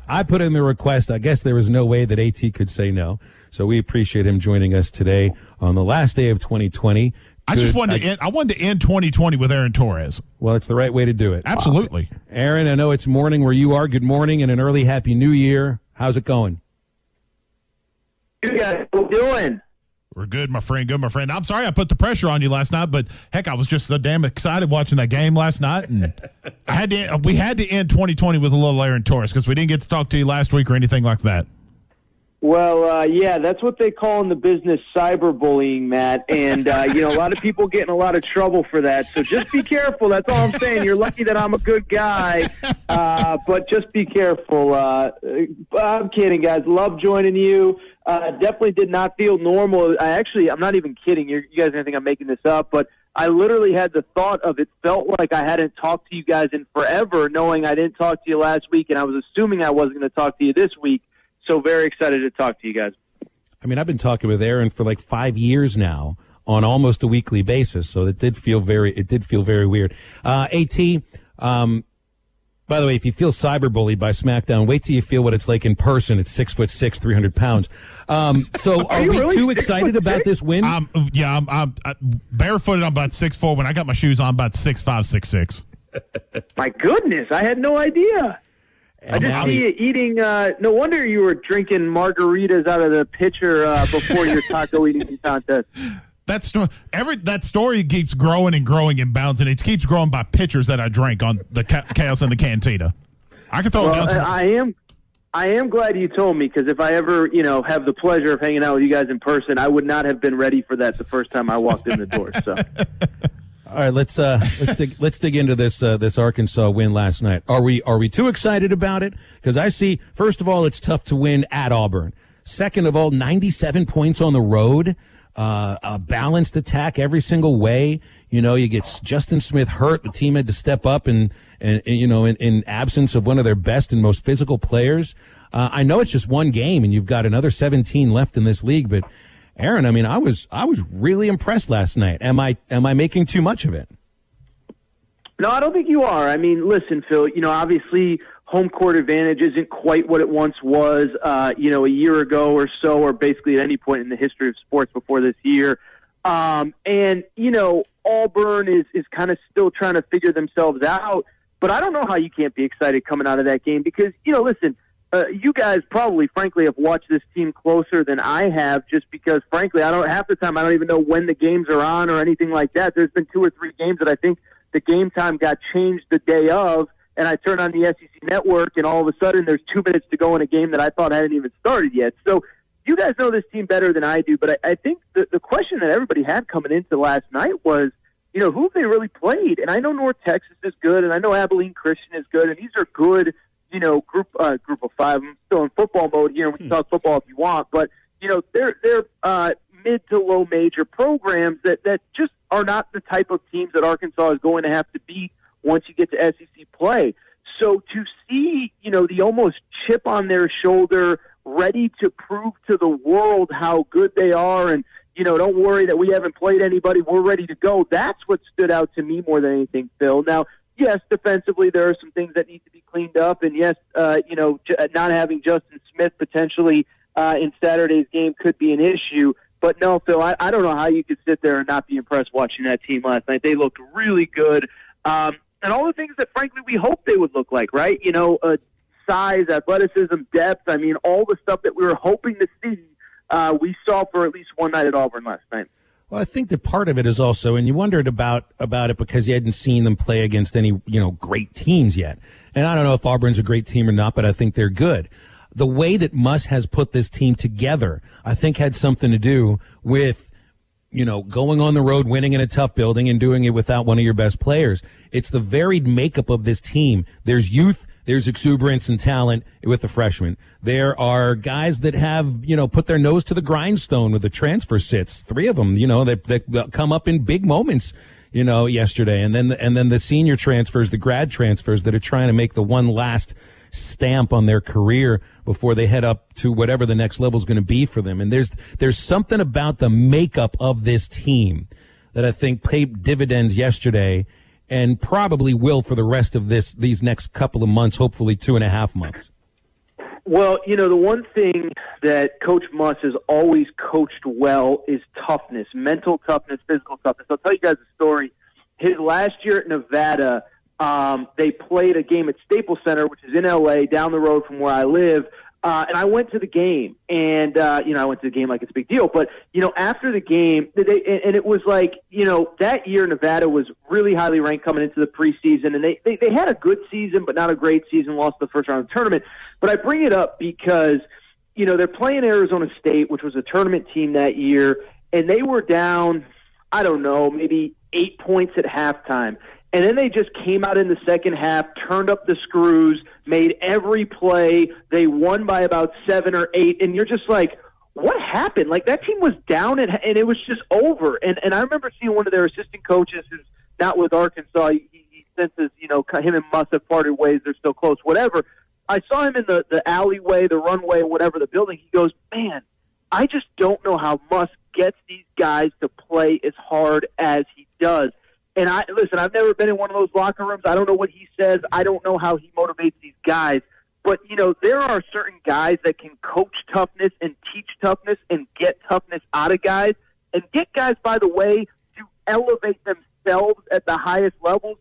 I put in the request. I guess there was no way that AT could say no. So we appreciate him joining us today on the last day of 2020. I wanted to end 2020 with Aaron Torres. Well, it's the right way to do it. Absolutely. Aaron, I know it's morning where you are. Good morning and an early Happy New Year. How's it going? You guys doing? We're good, my friend. Good, my friend. I'm sorry I put the pressure on you last night, but heck, I was just so damn excited watching that game last night, and we had to end 2020 with a little Aaron Torres because we didn't get to talk to you last week or anything like that. Well, yeah, that's what they call in the business cyberbullying, Matt. And, a lot of people get in a lot of trouble for that. So just be careful. That's all I'm saying. You're lucky that I'm a good guy, but just be careful. I'm kidding, guys. Love joining you. Definitely did not feel normal. I'm not even kidding. You guys are going to think I'm making this up, but I literally had the thought of it felt like I hadn't talked to you guys in forever, knowing I didn't talk to you last week, and I was assuming I wasn't going to talk to you this week. So very excited to talk to you guys. I mean, I've been talking with Aaron for like 5 years now on almost a weekly basis, so it did feel very weird. AT, by the way, if you feel cyberbullied by SmackDown, wait till you feel what it's like in person. It's 6'6", 300 pounds. So are we really too excited about this win? I'm barefooted. I'm about 6'4". When I got my shoes on, about 6'5", 6'6". My goodness, I had no idea. I just see you eating. No wonder you were drinking margaritas out of the pitcher before your taco eating contest. That story keeps growing and growing and bounds, and it keeps growing by pitchers that I drank on the Chaos in the Cantina. I can throw down some. I am glad you told me, because if I ever, have the pleasure of hanging out with you guys in person, I would not have been ready for that the first time I walked in the door. So. All right, let's dig into this Arkansas win last night. Are we too excited about it? Because I see, first of all, it's tough to win at Auburn. Second of all, 97 points on the road, a balanced attack every single way. You get Justin Smith hurt. The team had to step up in absence of one of their best and most physical players. I know it's just one game, and you've got another 17 left in this league, but. Aaron, I mean, I was really impressed last night. Am I making too much of it? No, I don't think you are. I mean, listen, Phil, obviously home court advantage isn't quite what it once was, a year ago or so, or basically at any point in the history of sports before this year. And, Auburn is kind of still trying to figure themselves out. But I don't know how you can't be excited coming out of that game because, listen, you guys probably, frankly, have watched this team closer than I have, just because, frankly, half the time I don't even know when the games are on or anything like that. There's been 2 or 3 games that I think the game time got changed the day of, and I turn on the SEC network, and all of a sudden there's 2 minutes to go in a game that I thought hadn't even started yet. So you guys know this team better than I do, but I think the question that everybody had coming into last night was, who have they really played? And I know North Texas is good, and I know Abilene Christian is good, and these are good group of 5. I'm still in football mode here, and we can talk football if you want. But, they're mid to low major programs that just are not the type of teams that Arkansas is going to have to beat once you get to SEC play. So to see, the almost chip on their shoulder, ready to prove to the world how good they are, and, don't worry that we haven't played anybody, we're ready to go. That's what stood out to me more than anything, Phil. Now, yes, defensively there are some things that need to be cleaned up, and yes, not having Justin Smith potentially in Saturday's game could be an issue. But no, Phil, I don't know how you could sit there and not be impressed watching that team last night. They looked really good, and all the things that, frankly, we hoped they would look like, right? Size, athleticism, depth. I mean, all the stuff that we were hoping to see, we saw for at least one night at Auburn last night. Well, I think that part of it is also, and you wondered about it because you hadn't seen them play against any, great teams yet. And I don't know if Auburn's a great team or not, but I think they're good. The way that Muss has put this team together, I think had something to do with, going on the road, winning in a tough building and doing it without one of your best players. It's the varied makeup of this team. There's youth, there's exuberance and talent with the freshmen. There are guys that have, put their nose to the grindstone with the transfer sits. 3 of them, that come up in big moments, yesterday. And then the senior transfers, the grad transfers that are trying to make the one last stamp on their career before they head up to whatever the next level is going to be for them. And there's something about the makeup of this team that I think paid dividends yesterday and probably will for the rest of these next couple of months, hopefully 2.5 months. Well, the one thing that Coach Muss has always coached well is toughness, mental toughness, physical toughness. I'll tell you guys a story. His last year at Nevada, they played a game at Staples Center, which is in L.A., down the road from where I live. And I went to the game, and, I went to the game like it's a big deal. But, after the game, and it was like, that year Nevada was really highly ranked coming into the preseason. And they had a good season, but not a great season, lost the first round of the tournament. But I bring it up because, they're playing Arizona State, which was a tournament team that year, and they were down, I don't know, maybe 8 points at halftime. And then they just came out in the second half, turned up the screws, made every play. They won by about 7 or 8. And you're just like, what happened? Like, that team was down, and it was just over. And I remember seeing one of their assistant coaches who's not with Arkansas. He senses, him and Muss have parted ways. They're still close, whatever. I saw him in the alleyway, the runway, whatever, the building. He goes, man, I just don't know how Muss gets these guys to play as hard as he does. And I've never been in one of those locker rooms. I don't know what he says. I don't know how he motivates these guys. But, there are certain guys that can coach toughness and teach toughness and get toughness out of guys and get guys, by the way, to elevate themselves at the highest levels.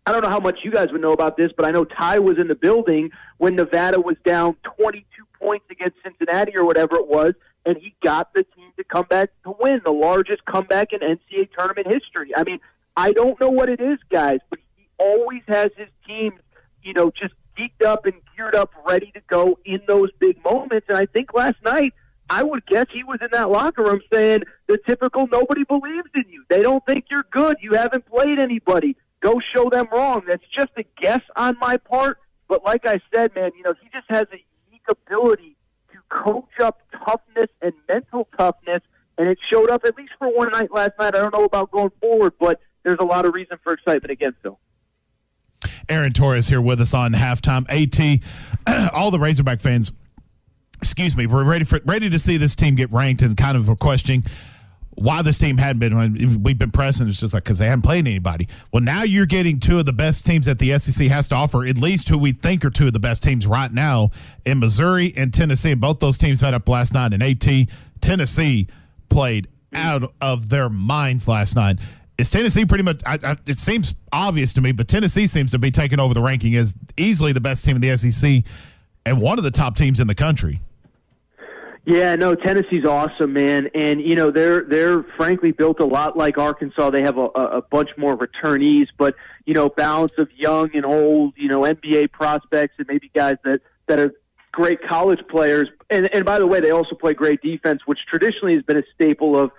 I don't know how much you guys would know about this, but I know Ty was in the building when Nevada was down 22 points against Cincinnati or whatever it was, and he got the team to come back to win, the largest comeback in NCAA tournament history. I mean, I don't know what it is, guys, but he always has his teams, just geeked up and geared up, ready to go in those big moments. And I think last night, I would guess he was in that locker room saying the typical nobody believes in you. They don't think you're good. You haven't played anybody. Go show them wrong. That's just a guess on my part. But like I said, man, he just has a unique ability to coach up toughness and mental toughness, and it showed up at least for one night last night. I don't know about going forward, but there's a lot of reason for excitement against him. Aaron Torres here with us on halftime. AT, all the Razorback fans, we're ready to see this team get ranked, and kind of a questioning why this team hadn't been. We've been pressing. It's just like because they haven't played anybody. Well, now you're getting two of the best teams that the SEC has to offer, at least who we think are two of the best teams right now in Missouri and Tennessee. And both those teams met up last night. And AT, Tennessee played out of their minds last night. Is Tennessee pretty much, it seems obvious to me, but Tennessee seems to be taking over the ranking as easily the best team in the SEC and one of the top teams in the country. Yeah, no, Tennessee's awesome, man. And, they're frankly built a lot like Arkansas. They have a bunch more returnees, but, balance of young and old, NBA prospects and maybe guys that are great college players. And by the way, they also play great defense, which traditionally has been a staple of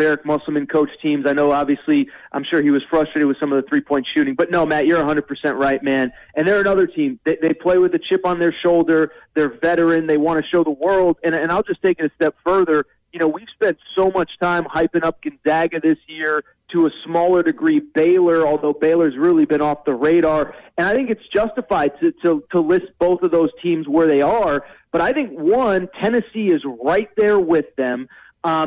Eric Musselman coach teams. I know, obviously, I'm sure he was frustrated with some of the three-point shooting. But no, Matt, you're 100% right, man. And they're another team. They play with a chip on their shoulder. They're veteran. They want to show the world. And I'll just take it a step further. We've spent so much time hyping up Gonzaga this year, to a smaller degree Baylor, although Baylor's really been off the radar. And I think it's justified to list both of those teams where they are. But I think, one, Tennessee is right there with them.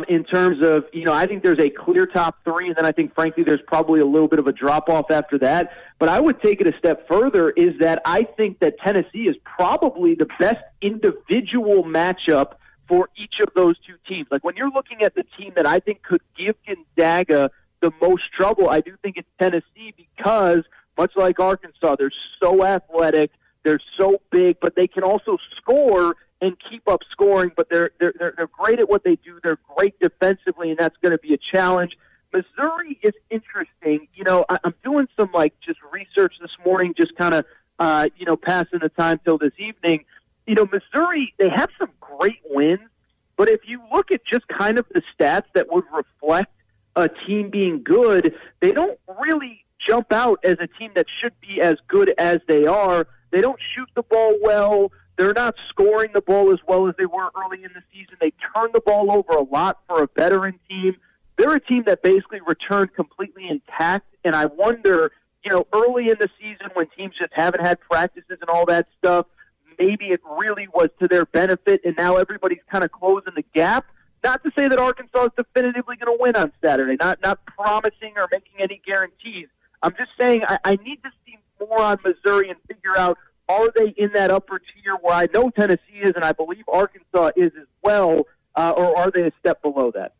In terms of, I think there's a clear top three, and then I think, frankly, there's probably a little bit of a drop-off after that. But I would take it a step further, is that I think that Tennessee is probably the best individual matchup for each of those two teams. Like, when you're looking at the team that I think could give Gonzaga the most trouble, I do think it's Tennessee because, much like Arkansas, they're so athletic, they're so big, but they can also score and keep up scoring, but they're great at what they do. They're great defensively, and that's going to be a challenge. Missouri is interesting. I'm doing some just research this morning, just kind of passing the time till this evening. Missouri, they have some great wins, but if you look at just kind of the stats that would reflect a team being good, they don't really jump out as a team that should be as good as they are. They don't shoot the ball well. They're not scoring the ball as well as they were early in the season. They turn the ball over a lot for a veteran team. They're a team that basically returned completely intact, and I wonder, early in the season when teams just haven't had practices and all that stuff, maybe it really was to their benefit, and now everybody's kind of closing the gap. Not to say that Arkansas is definitively going to win on Saturday, not promising or making any guarantees. I'm just saying I need to see more on Missouri and figure out Are they in that upper tier where I know Tennessee is and I believe Arkansas is as well, or are they a step below that?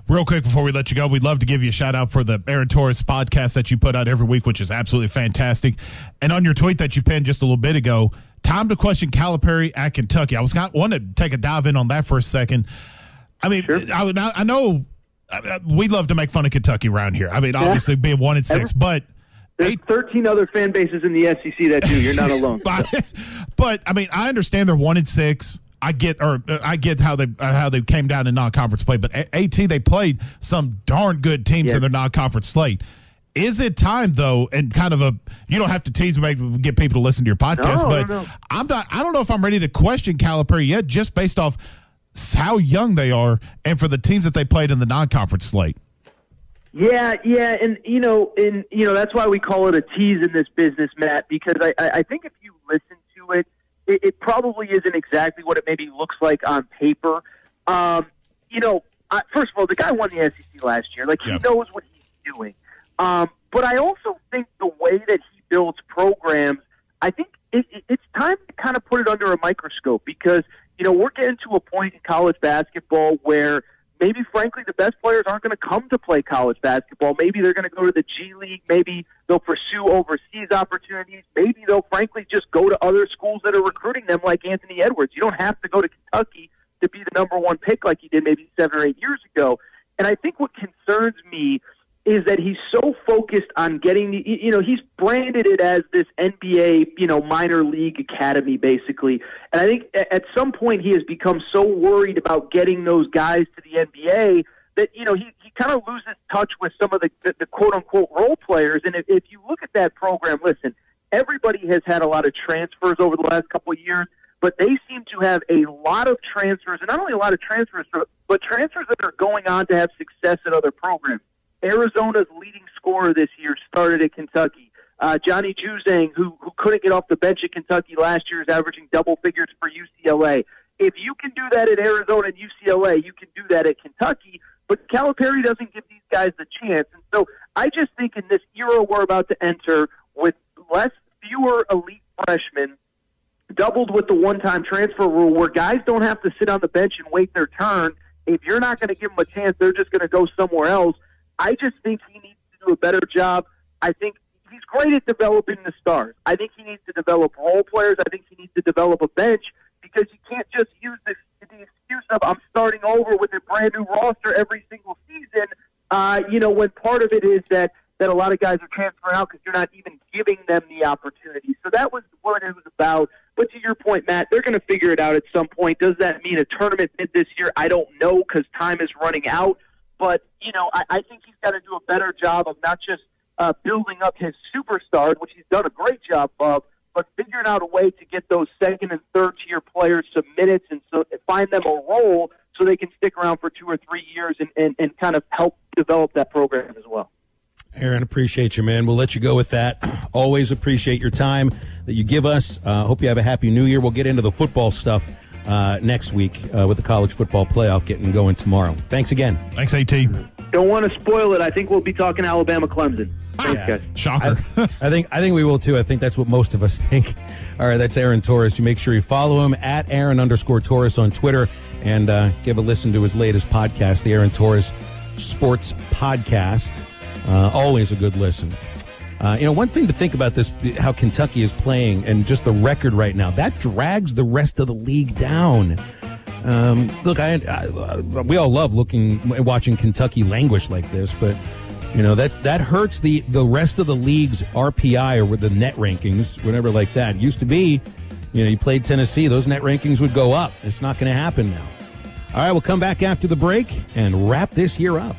Real quick before we let you go, we'd love to give you a shout-out for the Aaron Torres podcast that you put out every week, which is absolutely fantastic. And on your tweet that you penned just a little bit ago, time to question Calipari at Kentucky. I was wanting to take a dive in on that for a second. I mean, sure. I know we love to make fun of Kentucky around here. I mean, obviously being 1-6, but there's 13 other fan bases in the SEC that do. You're not alone. But I mean, I understand they're 1-6. I get how they came down in non-conference play, but AT, they played some darn good teams in their non-conference slate. Is it time though, and kind of you don't have to tease me, get people to listen to your podcast, No. I don't know if I'm ready to question Calipari yet, just based off how young they are and for the teams that they played in the non-conference slate. Yeah, and that's why we call it a tease in this business, Matt, because I think if you listen to it, it probably isn't exactly what it maybe looks like on paper. First of all, the guy won the SEC last year. Like, he knows what he's doing. But I also think the way that he builds programs, I think it's time to kind of put it under a microscope because, we're getting to a point in college basketball where maybe, frankly, the best players aren't going to come to play college basketball. Maybe they're going to go to the G League. Maybe they'll pursue overseas opportunities. Maybe they'll, frankly, just go to other schools that are recruiting them like Anthony Edwards. You don't have to go to Kentucky to be the number one pick like you did maybe 7 or 8 years ago. And I think what concerns me is that he's so focused on getting he's branded it as this NBA, minor league academy, basically. And I think at some point he has become so worried about getting those guys to the NBA that, he kind of loses touch with some of the quote-unquote role players. And if you look at that program, listen, everybody has had a lot of transfers over the last couple of years, but they seem to have a lot of transfers, and not only a lot of transfers, but transfers that are going on to have success at other programs. Arizona's leading scorer this year started at Kentucky. Johnny Juzang, who couldn't get off the bench at Kentucky last year, is averaging double figures for UCLA. If you can do that at Arizona and UCLA, you can do that at Kentucky. But Calipari doesn't give these guys the chance. And so I just think in this era we're about to enter with fewer elite freshmen, doubled with the one-time transfer rule where guys don't have to sit on the bench and wait their turn. If you're not going to give them a chance, they're just going to go somewhere else. I just think he needs to do a better job. I think he's great at developing the stars. I think he needs to develop role players. I think he needs to develop a bench because you can't just use the excuse of I'm starting over with a brand new roster every single season, when part of it is that a lot of guys are transferring out because you're not even giving them the opportunity. So that was what it was about. But to your point, Matt, they're going to figure it out at some point. Does that mean a tournament bid this year? I don't know because time is running out. But, I think he's got to do a better job of not just building up his superstars, which he's done a great job of, but figuring out a way to get those second and third tier players some minutes and so find them a role so they can stick around for 2 or 3 years and kind of help develop that program as well. Aaron, appreciate you, man. We'll let you go with that. Always appreciate your time that you give us. Hope you have a happy new year. We'll get into the football stuff next week with the college football playoff getting going tomorrow. Thanks again. Thanks, AT. Don't want to spoil it. I think we'll be talking Alabama-Clemson. Thanks, guys. Shocker. I think we will too. I think that's what most of us think. All right, that's Aaron Torres. You make sure you follow him at Aaron_Torres on Twitter and give a listen to his latest podcast, the Aaron Torres Sports Podcast. Always a good listen. One thing to think about this, how Kentucky is playing and just the record right now, that drags the rest of the league down. Look, we all love watching Kentucky languish like this, but that hurts the rest of the league's RPI or with the net rankings, whatever like that. It used to be, you played Tennessee, those net rankings would go up. It's not going to happen now. All right, we'll come back after the break and wrap this year up.